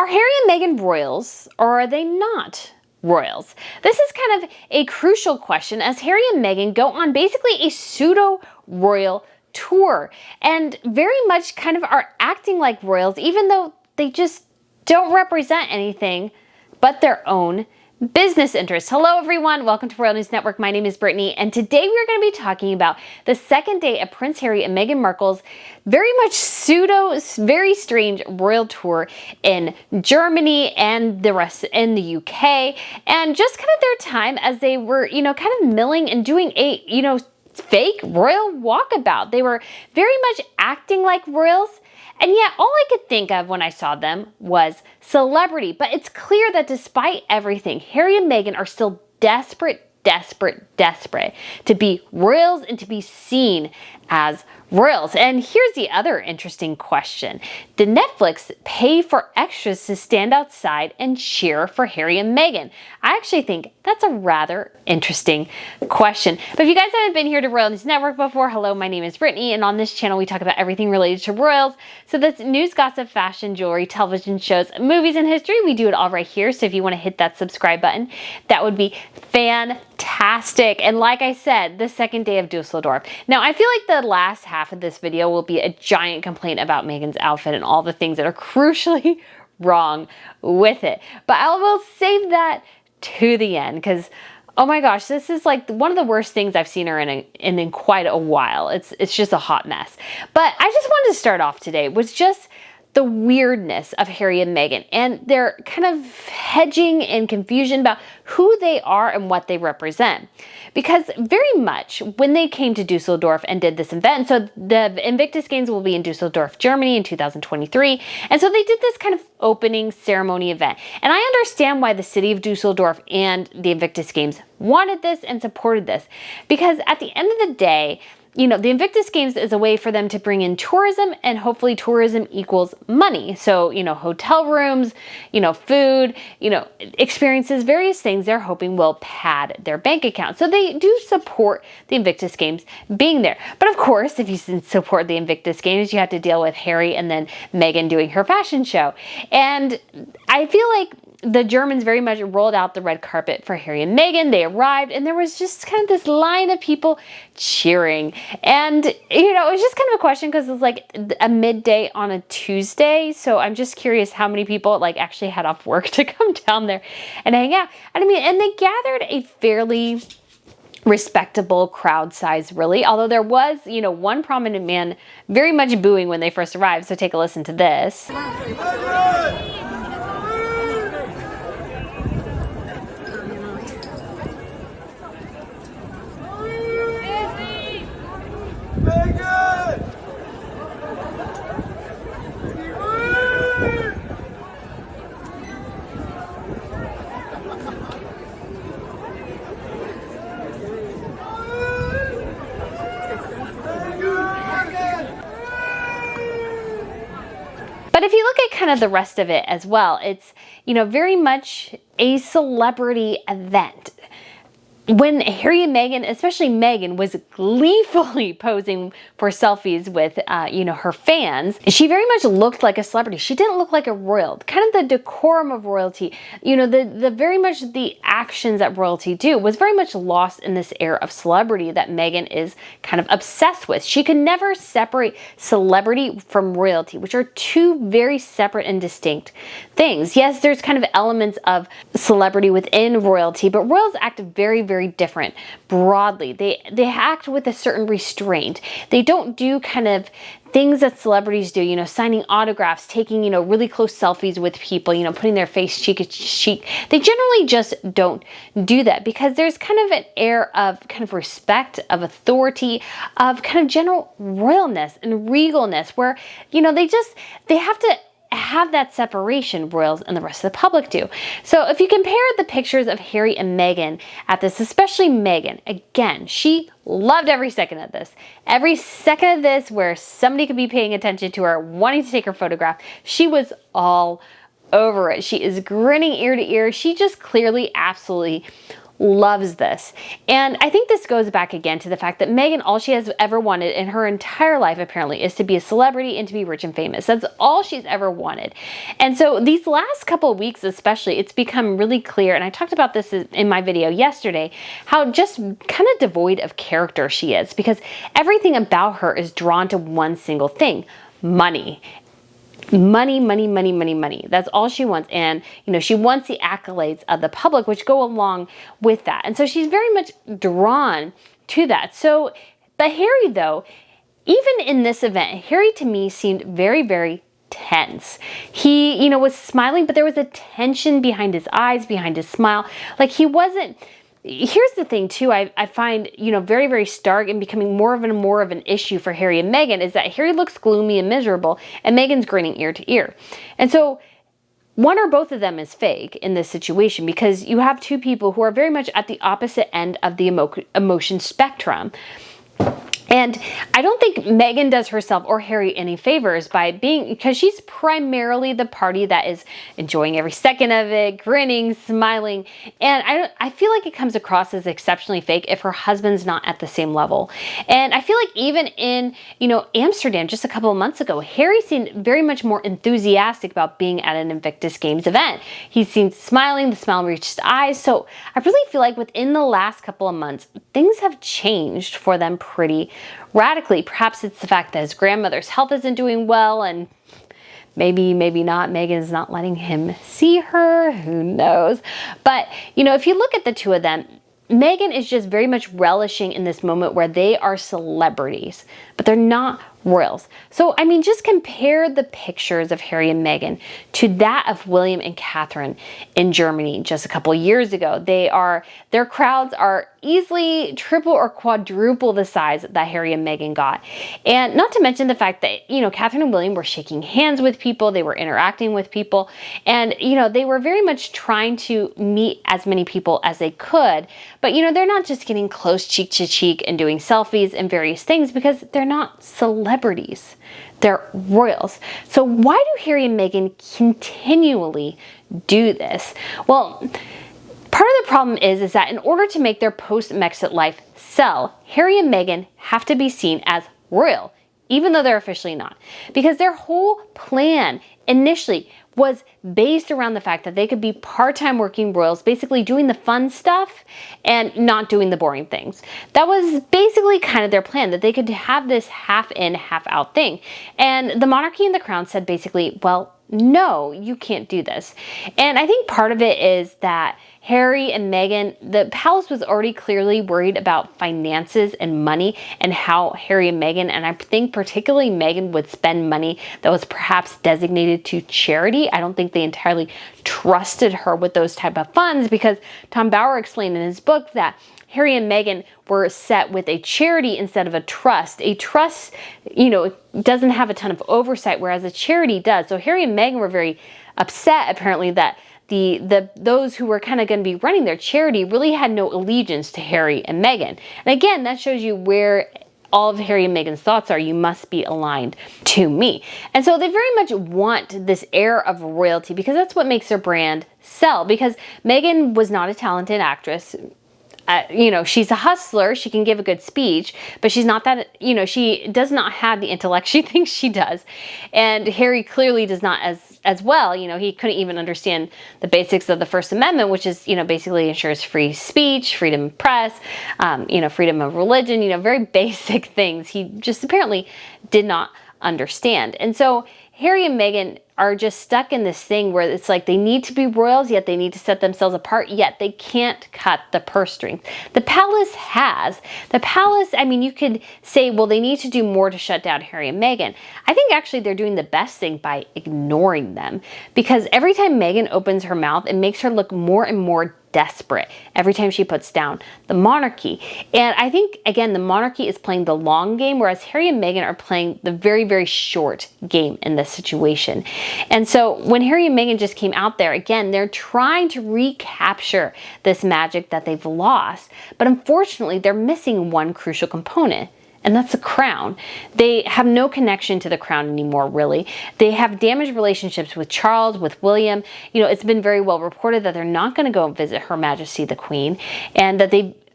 Are Harry and Meghan royals, or are they not royals? This is kind of a crucial question as Harry and Meghan go on basically a pseudo-royal tour and very much kind of are acting like royals, even though they just don't represent anything but their own business interests. Hello everyone, welcome to Royal News Network. My name is Brittany, and today we're going to be talking about the second day of Prince Harry and Meghan Markle's very much very strange royal tour in Germany and the rest in the UK, and just kind of their time as they were, kind of milling and doing a, fake royal walkabout. They were very much acting like royals. And yet all I could think of when I saw them was celebrity. But it's clear that despite everything, Harry and Meghan are still desperate to be royals and to be seen as royals. And here's the other interesting question. Did Netflix pay for extras to stand outside and cheer for Harry and Meghan? I actually think that's a rather interesting question. But if you guys haven't been here to Royal News Network before, hello, my name is Brittany, and on this channel we talk about everything related to royals. So that's news, gossip, fashion, jewelry, television shows, movies, and history. We do it all right here. So if you want to hit that subscribe button, that would be fantastic. And like I said, the second day of Düsseldorf. Now, I feel like the last half of this video will be a giant complaint about Meghan's outfit and all the things that are crucially wrong with it. But I will save that to the end because, oh my gosh, this is like one of the worst things I've seen her in quite a while. It's just a hot mess. But I just wanted to start off today with just the weirdness of Harry and Meghan and their kind of hedging and confusion about who they are and what they represent. Because very much when they came to Düsseldorf and did this event, so the Invictus Games will be in Düsseldorf, Germany in 2023. And so they did this kind of opening ceremony event. And I understand why the city of Düsseldorf and the Invictus Games wanted this and supported this. Because at the end of the day, the Invictus Games is a way for them to bring in tourism, and hopefully tourism equals money. So, hotel rooms, food, experiences, various things they're hoping will pad their bank account. So they do support the Invictus Games being there. But of course, if you support the Invictus Games, you have to deal with Harry and then Meghan doing her fashion show. And I feel like the Germans very much rolled out the red carpet for Harry and Meghan. They arrived and there was just kind of this line of people cheering. And, it was just kind of a question because it was like a midday on a Tuesday. So I'm just curious how many people actually had off work to come down there and hang out. And they gathered a fairly respectable crowd size, really. Although there was, one prominent man very much booing when they first arrived. So take a listen to this. But if you look at kind of the rest of it as well, it's, very much a celebrity event. When Harry and Meghan, especially Meghan, was gleefully posing for selfies with, her fans, she very much looked like a celebrity. She didn't look like a royal. Kind of the decorum of royalty, the very much the actions that royalty do was very much lost in this air of celebrity that Meghan is kind of obsessed with. She could never separate celebrity from royalty, which are two very separate and distinct things. Yes, there's kind of elements of celebrity within royalty, but royals act very different broadly. They act with a certain restraint. They don't do kind of things that celebrities do, signing autographs, taking, really close selfies with people, putting their face cheek to cheek. They generally just don't do that because there's kind of an air of kind of respect, of authority, of kind of general royalness and regalness where, they have to have that separation royals and the rest of the public do. So if you compare the pictures of Harry and Meghan at this, especially Meghan, again, she loved every second of this. Every second of this where somebody could be paying attention to her, wanting to take her photograph, she was all over it. She is grinning ear to ear. She just clearly absolutely loves this. And I think this goes back again to the fact that Meghan, all she has ever wanted in her entire life apparently is to be a celebrity and to be rich and famous. That's all she's ever wanted. And so these last couple of weeks especially, it's become really clear, and I talked about this in my video yesterday, how just kind of devoid of character she is, because everything about her is drawn to one single thing: money. Money, money, money, money, money. That's all she wants. And, she wants the accolades of the public, which go along with that. And so she's very much drawn to that. So, but Harry, though, even in this event, Harry to me seemed very, very tense. He, was smiling, but there was a tension behind his eyes, behind his smile. Like he wasn't. Here's the thing too, I find, very, very stark and becoming more of an issue for Harry and Meghan is that Harry looks gloomy and miserable and Meghan's grinning ear to ear. And so one or both of them is fake in this situation, because you have two people who are very much at the opposite end of the emotion spectrum. And I don't think Meghan does herself or Harry any favors because she's primarily the party that is enjoying every second of it, grinning, smiling. And I feel like it comes across as exceptionally fake if her husband's not at the same level. And I feel like even in, Amsterdam just a couple of months ago, Harry seemed very much more enthusiastic about being at an Invictus Games event. He seemed smiling, the smile reached his eyes. So I really feel like within the last couple of months, things have changed for them pretty radically. Perhaps it's the fact that his grandmother's health isn't doing well, and maybe not. Meghan's not letting him see her. Who knows? But, if you look at the two of them, Meghan is just very much relishing in this moment where they are celebrities, but they're not royals. So, just compare the pictures of Harry and Meghan to that of William and Catherine in Germany just a couple years ago. Their crowds are easily triple or quadruple the size that Harry and Meghan got. And not to mention the fact that, Catherine and William were shaking hands with people, they were interacting with people, and, they were very much trying to meet as many people as they could. But, they're not just getting close cheek to cheek and doing selfies and various things, because they're not celebrities. They're royals. So why do Harry and Meghan continually do this? Well, part of the problem is that in order to make their post-Brexit life sell, Harry and Meghan have to be seen as royal, even though they're officially not. Because their whole plan initially was based around the fact that they could be part-time working royals, basically doing the fun stuff and not doing the boring things. That was basically kind of their plan, that they could have this half in, half out thing. And the monarchy and the crown said basically, well, no, you can't do this. And I think part of it is that Harry and Meghan, the palace was already clearly worried about finances and money and how Harry and Meghan, and I think particularly Meghan, would spend money that was perhaps designated to charity. I don't think they entirely trusted her with those type of funds, because Tom Bauer explained in his book that Harry and Meghan were set with a charity instead of a trust. A trust, doesn't have a ton of oversight, whereas a charity does. So Harry and Meghan were very upset, apparently, that those who were kind of going to be running their charity really had no allegiance to Harry and Meghan. And again, that shows you where all of Harry and Meghan's thoughts are. You must be aligned to me. And so they very much want this air of royalty, because that's what makes their brand sell. Because Meghan was not a talented actress. She's a hustler. She can give a good speech, but she's not that, she does not have the intellect she thinks she does. And Harry clearly does not as well. He couldn't even understand the basics of the First Amendment, which is, basically ensures free speech, freedom of press, freedom of religion, very basic things. He just apparently did not understand. And so Harry and Meghan are just stuck in this thing where it's like they need to be royals, yet they need to set themselves apart, yet they can't cut the purse strings. The palace, you could say, well, they need to do more to shut down Harry and Meghan. I think actually they're doing the best thing by ignoring them, because every time Meghan opens her mouth, it makes her look more and more desperate every time she puts down the monarchy. And I think, again, the monarchy is playing the long game, whereas Harry and Meghan are playing the very, very short game in this situation. And so when Harry and Meghan just came out there, again, they're trying to recapture this magic that they've lost. But unfortunately, they're missing one crucial component, and that's the crown. They have no connection to the crown anymore, really. They have damaged relationships with Charles, with William. You know, it's been very well reported that they're not going to go and visit Her Majesty the Queen, and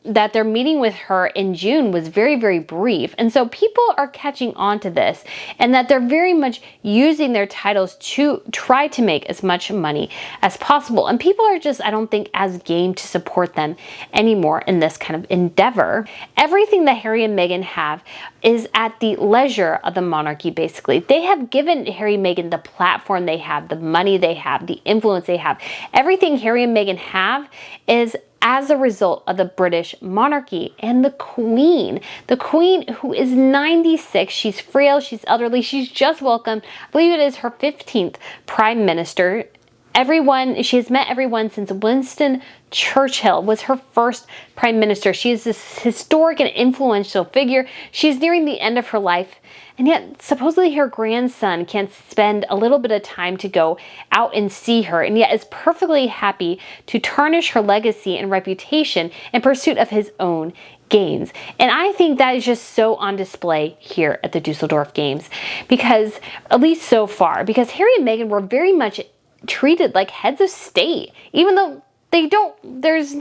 that their meeting with her in June was very, very brief. And so people are catching on to this, and that they're very much using their titles to try to make as much money as possible. And people are just, I don't think, as game to support them anymore in this kind of endeavor. Everything that Harry and Meghan have is at the leisure of the monarchy, basically. They have given Harry and Meghan the platform they have, the money they have, the influence they have. Everything Harry and Meghan have is as a result of the British monarchy and the Queen. The Queen, who is 96, she's frail, she's elderly, she's just welcomed, I believe it is her 15th Prime Minister. She has met everyone since Winston Churchill was her first Prime Minister. She is this historic and influential figure. She's nearing the end of her life, and yet supposedly her grandson can spend a little bit of time to go out and see her, and yet is perfectly happy to tarnish her legacy and reputation in pursuit of his own gains. And I think that is just so on display here at the Düsseldorf Games, because, at least so far, because Harry and Meghan were very much treated like heads of state, even though there's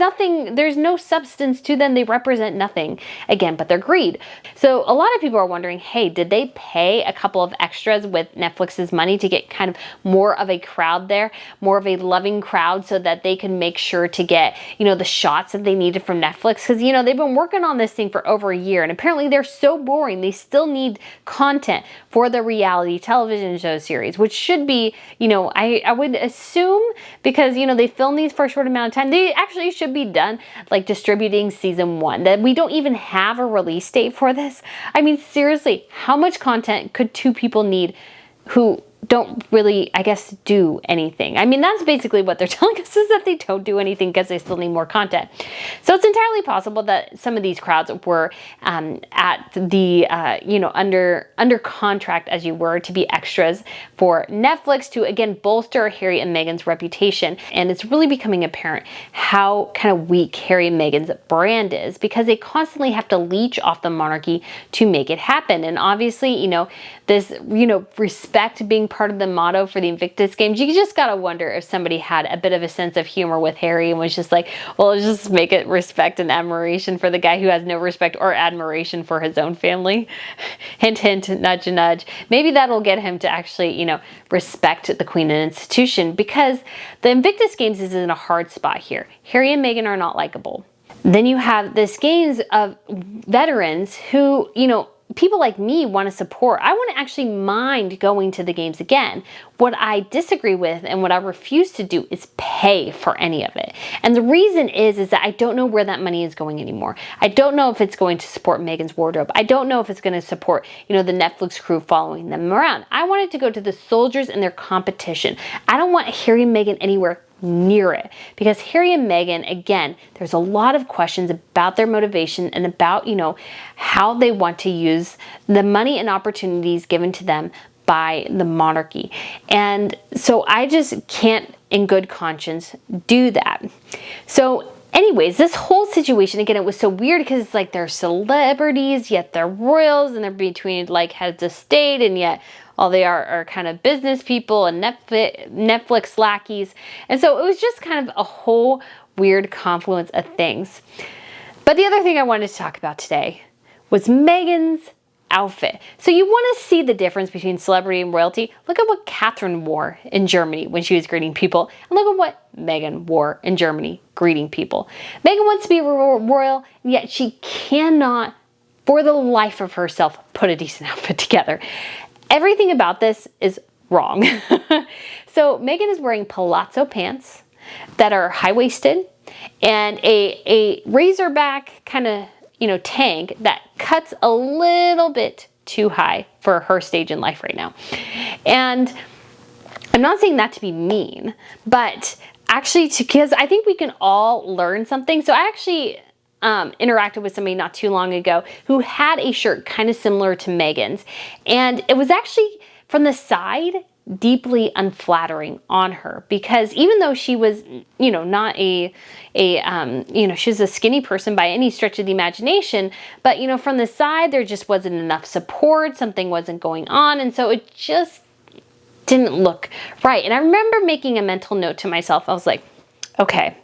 no substance to them. They represent nothing, again, but their greed. So a lot of people are wondering, hey, did they pay a couple of extras with Netflix's money to get kind of more of a crowd there, more of a loving crowd, so that they can make sure to get, you know, the shots that they needed from Netflix? Because, you know, they've been working on this thing for over a year, and apparently they're so boring. They still need content for the reality television show series, which should be, you know, I would assume, because, you know, they film these for a short amount of time, they actually should be done like distributing season 1. That we don't even have a release date for this. I mean, seriously, how much content could two people need who don't really, I guess, do anything? I mean, that's basically what they're telling us, is that they don't do anything because they still need more content. So it's entirely possible that some of these crowds were at the, you know, under contract, as you were, to be extras for Netflix to, again, bolster Harry and Meghan's reputation. And it's really becoming apparent how kind of weak Harry and Meghan's brand is, because they constantly have to leech off the monarchy to make it happen. And obviously, you know, this, you know, respect being part of the motto for the Invictus Games, you just gotta wonder if somebody had a bit of a sense of humor with Harry and was just like, well, let's just make it respect and admiration for the guy who has no respect or admiration for his own family. Hint, hint, nudge, nudge. Maybe that'll get him to actually, you know, respect the Queen and institution, because the Invictus Games is in a hard spot here. Harry and Meghan are not likable. Then you have this games of veterans who, you know, people like me want to support. I wouldn't actually mind going to the games again. What I disagree with and what I refuse to do is pay for any of it. And the reason is that I don't know where that money is going anymore. I don't know if it's going to support Meghan's wardrobe. I don't know if it's going to support, you know, the Netflix crew following them around. I want it to go to the soldiers and their competition. I don't want Harry and Meghan anywhere near it, because Harry and Meghan, again, there's a lot of questions about their motivation and about, you know, how they want to use the money and opportunities given to them by the monarchy. And so I just can't in good conscience do that. So anyways, this whole situation, again, it was so weird because it's like they're celebrities, yet they're royals, and they're between like heads of state, and yet all they are kind of business people and Netflix lackeys. And so it was just kind of a whole weird confluence of things. But the other thing I wanted to talk about today was Meghan's outfit. So you want to see the difference between celebrity and royalty? Look at what Catherine wore in Germany when she was greeting people, and look at what Meghan wore in Germany greeting people. Meghan wants to be royal, and yet she cannot, for the life of herself, put a decent outfit together. Everything about this is wrong. So Meghan is wearing palazzo pants that are high-waisted and a razorback kind of, you know, tank that cuts a little bit too high for her stage in life right now. And I'm not saying that to be mean, but actually because I think we can all learn something. So I actually interacted with somebody not too long ago who had a shirt kind of similar to Meghan's, and it was actually from the side, deeply unflattering on her, because even though she was, not she's a skinny person by any stretch of the imagination, but, from the side, there just wasn't enough support. Something wasn't going on. And so it just didn't look right. And I remember making a mental note to myself. I was like, okay,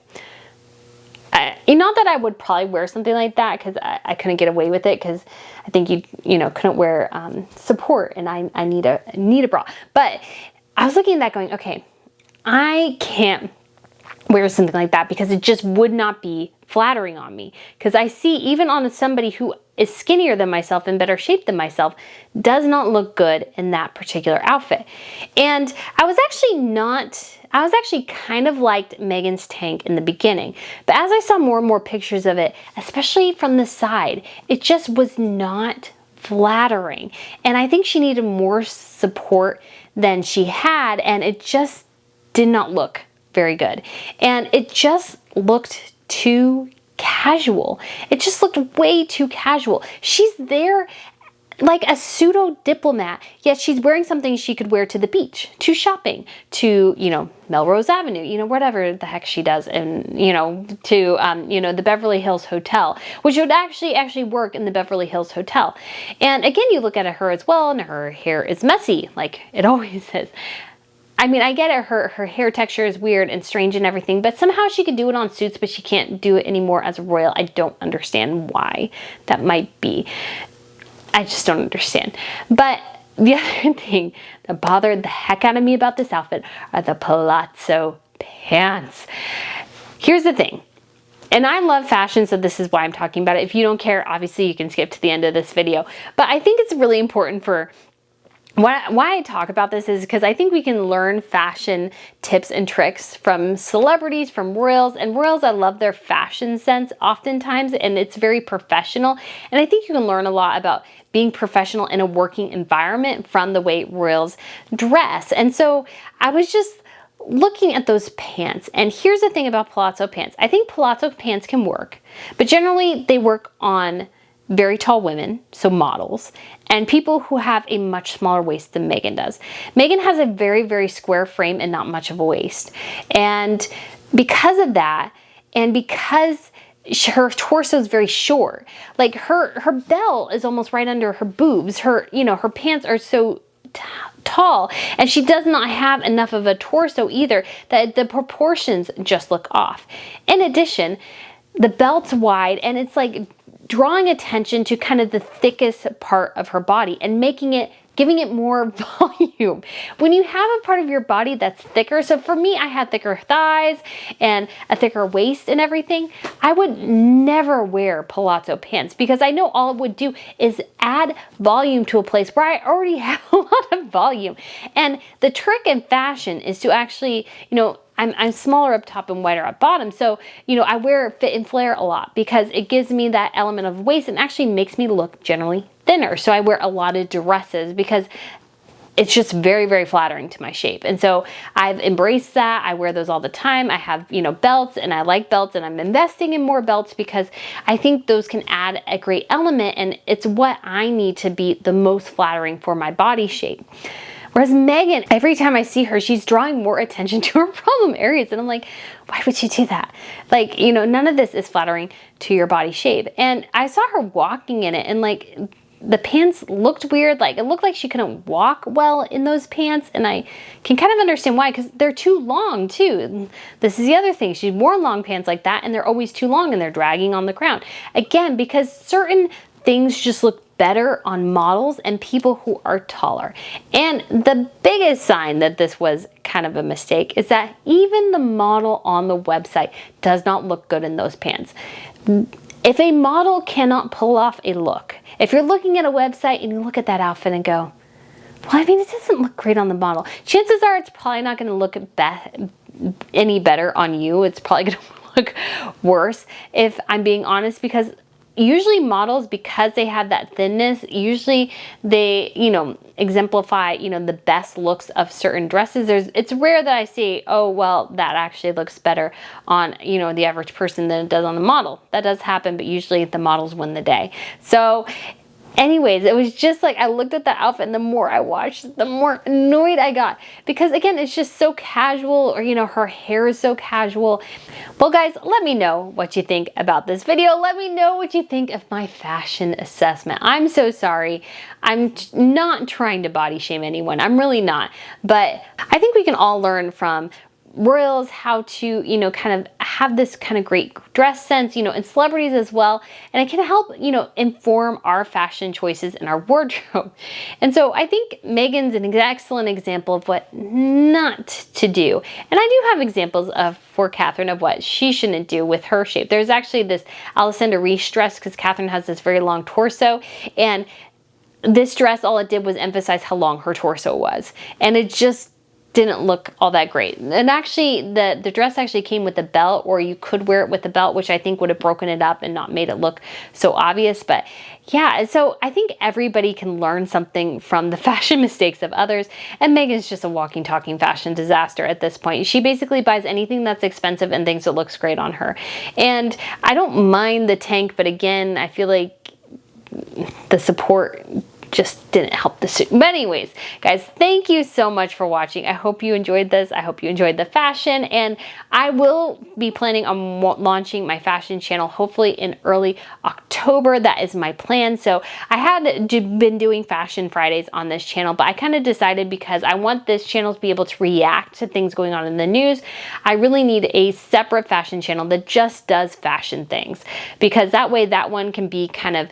not that I would probably wear something like that, because I couldn't get away with it, because I think you couldn't wear support, and I need a bra. But I was looking at that going, okay, I can't wear something like that because it just would not be flattering on me. Because I see even on somebody who is skinnier than myself and better shaped than myself does not look good in that particular outfit. And I was actually kind of liked Meghan's tank in the beginning, but as I saw more and more pictures of it, especially from the side, it just was not flattering. And I think she needed more support than she had, and it just did not look very good. And it just looked too casual. It just looked way too casual. She's there like a pseudo diplomat, yet she's wearing something she could wear to the beach, to shopping, to, Melrose Avenue, whatever the heck she does, and, to, the Beverly Hills Hotel, which would actually work in the Beverly Hills Hotel. And again, you look at her as well, and her hair is messy, like it always is. I mean, I get it, her hair texture is weird and strange and everything, but somehow she could do it on suits, but she can't do it anymore as a royal. I don't understand why that might be. I just don't understand. But the other thing that bothered the heck out of me about this outfit are the palazzo pants. Here's the thing. And I love fashion, so this is why I'm talking about it. If you don't care, obviously you can skip to the end of this video. But I think it's really important for why I talk about this is because I think we can learn fashion tips and tricks from celebrities, from royals. And royals, I love their fashion sense oftentimes, and it's very professional. And I think you can learn a lot about being professional in a working environment from the way royals dress. And so I was just looking at those pants. And here's the thing about palazzo pants. I think palazzo pants can work, but generally they work on very tall women, so models, and people who have a much smaller waist than Meghan does. Meghan has a very, very square frame and not much of a waist. And because of that, and because her torso is very short, like her belt is almost right under her boobs, her pants are so tall, and she does not have enough of a torso either, that the proportions just look off. In addition, the belt's wide, and it's like drawing attention to kind of the thickest part of her body and giving it more volume. When you have a part of your body that's thicker, so for me, I had thicker thighs and a thicker waist and everything, I would never wear palazzo pants because I know all it would do is add volume to a place where I already have a lot of volume. And the trick in fashion is to actually, I'm smaller up top and wider at bottom. So, I wear fit and flare a lot because it gives me that element of waist and actually makes me look generally thinner. So I wear a lot of dresses because it's just very, very flattering to my shape. And so I've embraced that. I wear those all the time. I have, belts, and I like belts, and I'm investing in more belts because I think those can add a great element, and it's what I need to be the most flattering for my body shape. Whereas Meghan, every time I see her, she's drawing more attention to her problem areas. And I'm like, why would you do that? Like, none of this is flattering to your body shape. And I saw her walking in it, and like the pants looked weird. Like it looked like she couldn't walk well in those pants. And I can kind of understand why, because they're too long too. And this is the other thing. She's worn long pants like that, and they're always too long, and they're dragging on the ground. Again, because certain things just look better on models and people who are taller. And the biggest sign that this was kind of a mistake is that even the model on the website does not look good in those pants. If a model cannot pull off a look, if you're looking at a website and you look at that outfit and go, well, it doesn't look great on the model, chances are it's probably not going to look any better on you. It's probably going to look worse, if I'm being honest, because usually models, because they have that thinness, usually they, exemplify, the best looks of certain dresses. It's rare that I see, oh, well, that actually looks better on, the average person than it does on the model. That does happen, but usually the models win the day. So Anyways, it was just like, I looked at the outfit and the more I watched, the more annoyed I got. Because again, it's just so casual, or, you know, her hair is so casual. Well, guys, let me know what you think about this video. Let me know what you think of my fashion assessment. I'm so sorry. I'm not trying to body shame anyone. I'm really not. But I think we can all learn from royals how to, you know, kind of have this kind of great dress sense, you know, and celebrities as well. And it can help, you know, inform our fashion choices and our wardrobe. And so I think Meghan's an excellent example of what not to do. And I do have examples for Catherine of what she shouldn't do with her shape. There's actually this Alessandra Reese dress, because Catherine has this very long torso, and this dress, all it did was emphasize how long her torso was. And it just didn't look all that great. And actually, the dress actually came with a belt, or you could wear it with a belt, which I think would have broken it up and not made it look so obvious. But yeah, so I think everybody can learn something from the fashion mistakes of others. And Meghan's just a walking, talking fashion disaster at this point. She basically buys anything that's expensive and thinks it looks great on her. And I don't mind the tank, but again, I feel like the support just didn't help the suit. But anyways, guys, thank you so much for watching. I hope you enjoyed this. I hope you enjoyed the fashion, and I will be planning on launching my fashion channel hopefully in early October. That is my plan. So I had been doing Fashion Fridays on this channel, but I kind of decided, because I want this channel to be able to react to things going on in the news, I really need a separate fashion channel that just does fashion things, because that way that one can be kind of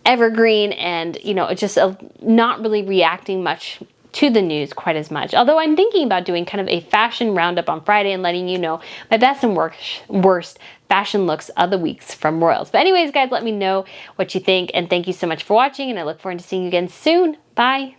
evergreen and, you know, just not really reacting much to the news quite as much. Although I'm thinking about doing kind of a fashion roundup on Friday and letting you know my best and worst fashion looks of the weeks from royals. But anyways, guys, let me know what you think, and thank you so much for watching, and I look forward to seeing you again soon. Bye.